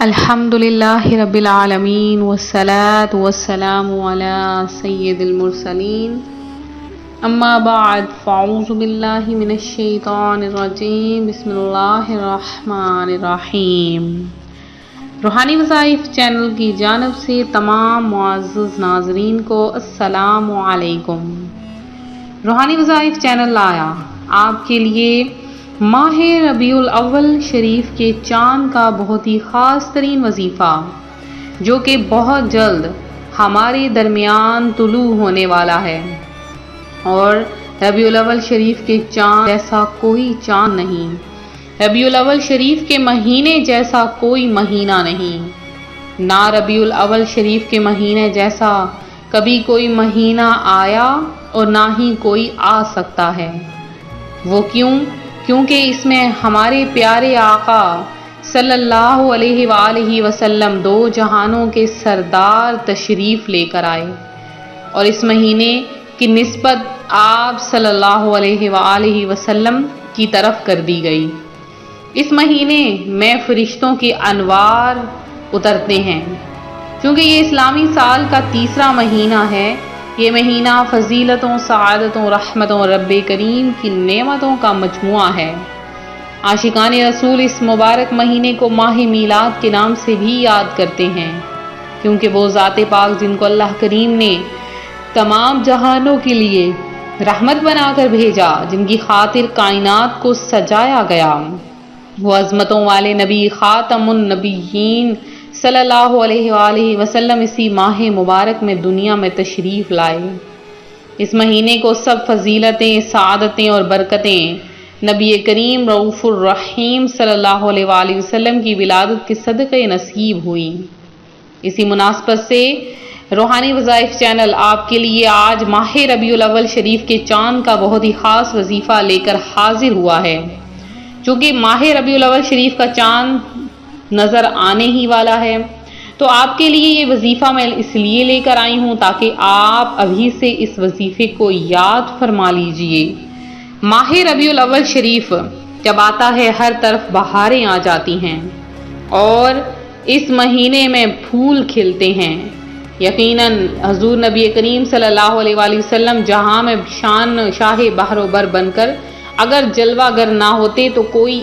الحمدللہ رب العالمین والصلاة والسلام علی سید المرسلین اما بعد فاعوذ باللہ من الشیطان الرجیم بسم اللہ الرحمن الرحیم۔ روحانی وظائف چینل کی جانب سے تمام معزز ناظرین کو السلام علیکم۔ روحانی وظائف چینل لایا آپ کے لیے ماہ ربیع الاول شریف کے چاند کا بہت ہی خاص ترین وظیفہ، جو کہ بہت جلد ہمارے درمیان طلوع ہونے والا ہے، اور ربیع الاول شریف کے چاند جیسا کوئی چاند نہیں، ربیع الاول شریف کے مہینے جیسا کوئی مہینہ نہیں، نہ ربیع الاول شریف کے مہینے جیسا کبھی کوئی مہینہ آیا اور نہ ہی کوئی آ سکتا ہے۔ وہ کیونکہ اس میں ہمارے پیارے آقا صلی اللہ علیہ وآلہ وسلم دو جہانوں کے سردار تشریف لے کر آئے، اور اس مہینے کی نسبت آپ صلی اللہ علیہ وآلہ وسلم کی طرف کر دی گئی۔ اس مہینے میں فرشتوں کے انوار اترتے ہیں، چونکہ یہ اسلامی سال کا تیسرا مہینہ ہے۔ یہ مہینہ فضیلتوں، سعادتوں، رحمتوں، رب کریم کی نعمتوں کا مجموعہ ہے۔ عاشقان رسول اس مبارک مہینے کو ماہ میلاد کے نام سے بھی یاد کرتے ہیں، کیونکہ وہ ذات پاک جن کو اللہ کریم نے تمام جہانوں کے لیے رحمت بنا کر بھیجا، جن کی خاطر کائنات کو سجایا گیا، وہ عظمتوں والے نبی خاتم النبیین صلی اللہ علیہ وآلہ وسلم اسی ماہ مبارک میں دنیا میں تشریف لائے۔ اس مہینے کو سب فضیلتیں، سعادتیں اور برکتیں نبی کریم رؤوف الرحیم صلی اللہ علیہ وآلہ وسلم کی ولادت کے صدقے نصیب ہوئی۔ اسی مناسبت سے روحانی وظائف چینل آپ کے لیے آج ماہ ربیع الاول شریف کے چاند کا بہت ہی خاص وظیفہ لے کر حاضر ہوا ہے۔ چونکہ ماہ ربیع الاول شریف کا چاند نظر آنے ہی والا ہے، تو آپ کے لیے یہ وظیفہ میں اس لیے لے کر آئی ہوں تاکہ آپ ابھی سے اس وظیفے کو یاد فرما لیجئے۔ ماہ ربیع الاول شریف جب آتا ہے ہر طرف بہاریں آ جاتی ہیں، اور اس مہینے میں پھول کھلتے ہیں۔ یقیناً حضور نبی کریم صلی اللہ علیہ وآلہ وسلم جہاں میں شان شاہ بحر و بر بن کر اگر جلوہ گر نہ ہوتے تو کوئی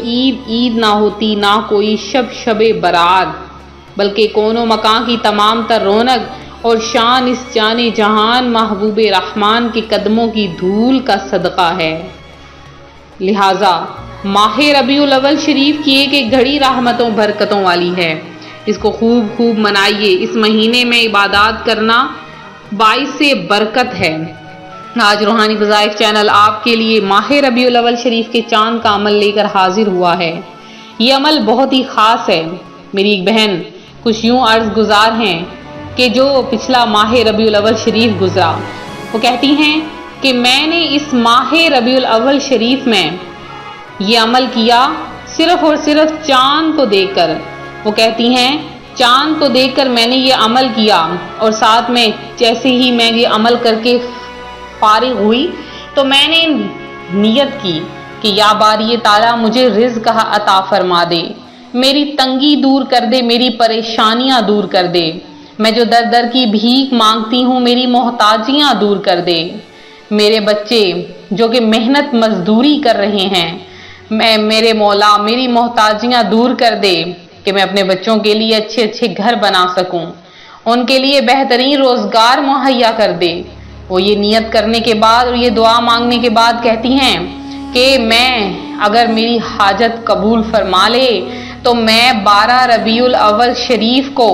عید نہ ہوتی، نہ کوئی شب برات، بلکہ کون و مکان کی تمام تر رونق اور شان اس جانے جہان محبوب رحمان کے قدموں کی دھول کا صدقہ ہے۔ لہٰذا ماہ ربیع الاول شریف کی ایک ایک گھڑی رحمتوں برکتوں والی ہے۔ اس کو خوب منائیے۔ اس مہینے میں عبادات کرنا باعث برکت ہے۔ آج روحانی وظائف چینل آپ کے لیے ماہ ربیع الاول شریف کے چاند کا عمل لے کر حاضر ہوا ہے۔ یہ عمل بہت ہی خاص ہے۔ میری ایک بہن کچھ یوں عرض گزار ہیں کہ جو پچھلا ماہ ربیع الاول شریف گزرا، وہ کہتی ہیں کہ میں نے اس ماہ ربیع الاول شریف میں یہ عمل کیا صرف اور صرف چاند کو دیکھ کر۔ وہ کہتی ہیں چاند کو دیکھ کر میں نے یہ عمل کیا، اور ساتھ میں جیسے ہی میں یہ عمل کر کے فارغ ہوئی تو میں نے نیت کی کہ یا باری تعالیٰ مجھے رزق عطا فرما دے، میری تنگی دور کر دے، میری پریشانیاں دور کر دے، میں جو در در کی بھیک مانگتی ہوں میری محتاجیاں دور کر دے، میرے بچے جو کہ محنت مزدوری کر رہے ہیں، میرے مولا میری محتاجیاں دور کر دے کہ میں اپنے بچوں کے لیے اچھے گھر بنا سکوں، ان کے لیے بہترین روزگار مہیا کر دے۔ وہ یہ نیت کرنے کے بعد اور یہ دعا مانگنے کے بعد کہتی ہیں کہ میں اگر میری حاجت قبول فرما لے تو میں 12 ربیع الاول شریف کو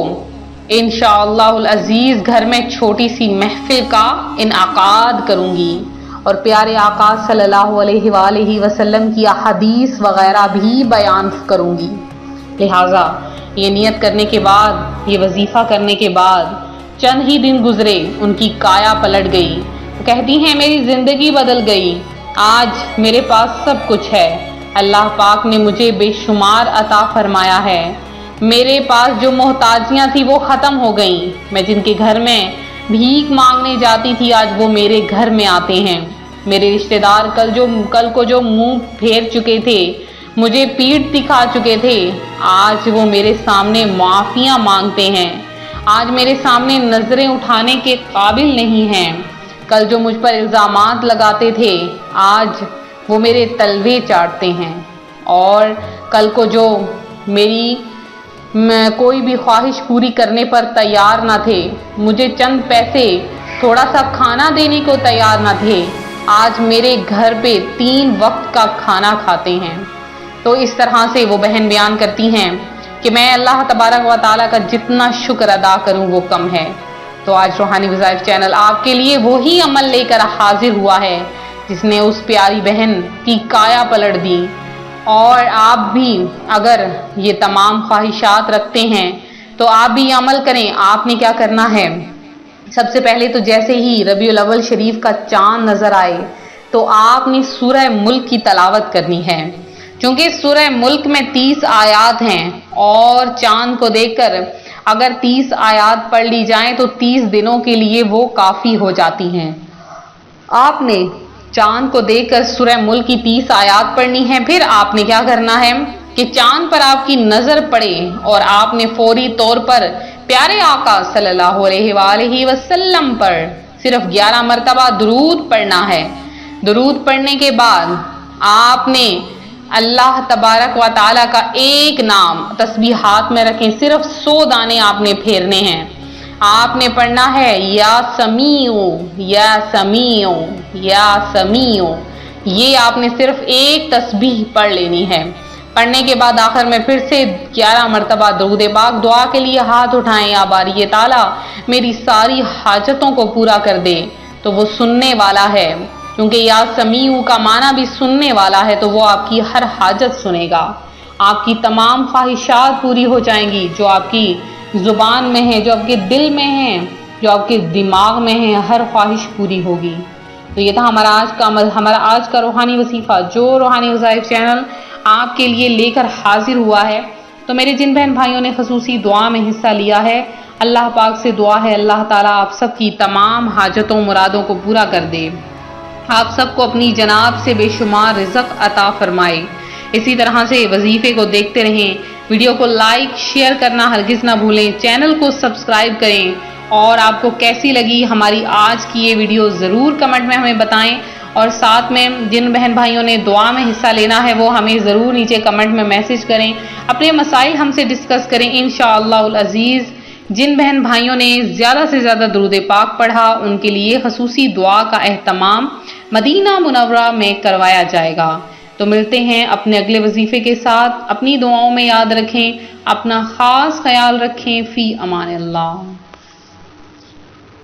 انشاءاللہ العزیز گھر میں چھوٹی سی محفل کا انعقاد کروں گی، اور پیارے آقا صلی اللہ علیہ وآلہ وسلم کی احادیث وغیرہ بھی بیان کروں گی۔ لہٰذا یہ نیت کرنے کے بعد، یہ وظیفہ کرنے کے بعد چند ہی دن گزرے، ان کی کایا پلٹ گئی۔ وہ کہتی ہیں میری زندگی بدل گئی، آج میرے پاس سب کچھ ہے، اللہ پاک نے مجھے بے شمار عطا فرمایا ہے، میرے پاس جو محتاجیاں تھی وہ ختم ہو گئیں، میں جن کے گھر میں بھیک مانگنے جاتی تھی آج وہ میرے گھر میں آتے ہیں، میرے رشتہ دار کل کو جو منہ پھیر چکے تھے مجھے پیٹھ دکھا چکے تھے، آج وہ میرے سامنے معافیاں مانگتے ہیں، آج میرے سامنے نظریں اٹھانے کے قابل نہیں ہیں۔ کل جو مجھ پر الزامات لگاتے تھے، آج وہ میرے تلوے چاٹتے ہیں، اور کل کو جو میری کوئی بھی خواہش پوری کرنے پر تیار نہ تھے، مجھے چند پیسے تھوڑا سا کھانا دینے کو تیار نہ تھے، آج میرے گھر پہ 3 وقت کا کھانا کھاتے ہیں۔ تو اس طرح سے وہ بہن بیان کرتی ہیں کہ میں اللہ تبارک و تعالیٰ کا جتنا شکر ادا کروں وہ کم ہے۔ تو آج روحانی وظائف چینل آپ کے لیے وہی عمل لے کر حاضر ہوا ہے جس نے اس پیاری بہن کی کایا پلٹ دی، اور آپ بھی اگر یہ تمام خواہشات رکھتے ہیں تو آپ بھی یہ عمل کریں۔ آپ نے کیا کرنا ہے، سب سے پہلے تو جیسے ہی ربیع الاول شریف کا چاند نظر آئے تو آپ نے سورہ ملک کی تلاوت کرنی ہے، چونکہ سورہ ملک میں 30 آیات ہیں، اور چاند کو دیکھ کر اگر 30 آیات پڑھ لی جائیں تو 30 دنوں کے لیے وہ کافی ہو جاتی ہیں۔ آپ نے چاند کو دیکھ کر سورہ ملک کی 30 آیات پڑھنی ہے۔ پھر آپ نے کیا کرنا ہے کہ چاند پر آپ کی نظر پڑے اور آپ نے فوری طور پر پیارے آقا صلی اللہ علیہ وآلہ وسلم پر صرف 11 مرتبہ درود پڑھنا ہے۔ درود پڑھنے کے بعد آپ نے اللہ تبارک و تعالیٰ کا ایک نام تسبیح ہاتھ میں رکھیں، صرف 100 دانے آپ نے پھیرنے ہیں۔ آپ نے پڑھنا ہے یا سمیع یا سمیع یا سمیع، یہ آپ نے صرف ایک تسبیح پڑھ لینی ہے۔ پڑھنے کے بعد آخر میں پھر سے 11 مرتبہ درود پاک دعا کے لیے ہاتھ اٹھائیں، یا باری تعالیٰ میری ساری حاجتوں کو پورا کر دے، تو وہ سننے والا ہے، کیونکہ یا سمیع کا معنی بھی سننے والا ہے، تو وہ آپ کی ہر حاجت سنے گا، آپ کی تمام خواہشات پوری ہو جائیں گی، جو آپ کی زبان میں ہے، جو آپ کے دل میں ہے، جو آپ کے دماغ میں ہے، ہر خواہش پوری ہوگی۔ تو یہ تھا ہمارا آج کا روحانی وظیفہ، جو روحانی وظائف چینل آپ کے لیے لے کر حاضر ہوا ہے۔ تو میرے جن بہن بھائیوں نے خصوصی دعا میں حصہ لیا ہے، اللہ پاک سے دعا ہے اللہ تعالیٰ آپ سب کی تمام حاجتوں مرادوں کو پورا کر دے، آپ سب کو اپنی جناب سے بے شمار رزق عطا فرمائے۔ اسی طرح سے وظیفے کو دیکھتے رہیں، ویڈیو کو لائک شیئر کرنا ہرگز نہ بھولیں، چینل کو سبسکرائب کریں، اور آپ کو کیسی لگی ہماری آج کی یہ ویڈیو ضرور کمنٹ میں ہمیں بتائیں، اور ساتھ میں جن بہن بھائیوں نے دعا میں حصہ لینا ہے وہ ہمیں ضرور نیچے کمنٹ میں میسج کریں، اپنے مسائل ہم سے ڈسکس کریں انشاءاللہ العزیز۔ جن بہن بھائیوں نے زیادہ سے زیادہ درود پاک پڑھا ان کے لیے خصوصی دعا کا اہتمام مدینہ منورہ میں کروایا جائے گا۔ تو ملتے ہیں اپنے اگلے وظیفے کے ساتھ، اپنی دعاؤں میں یاد رکھیں، اپنا خاص خیال رکھیں، فی امان اللہ۔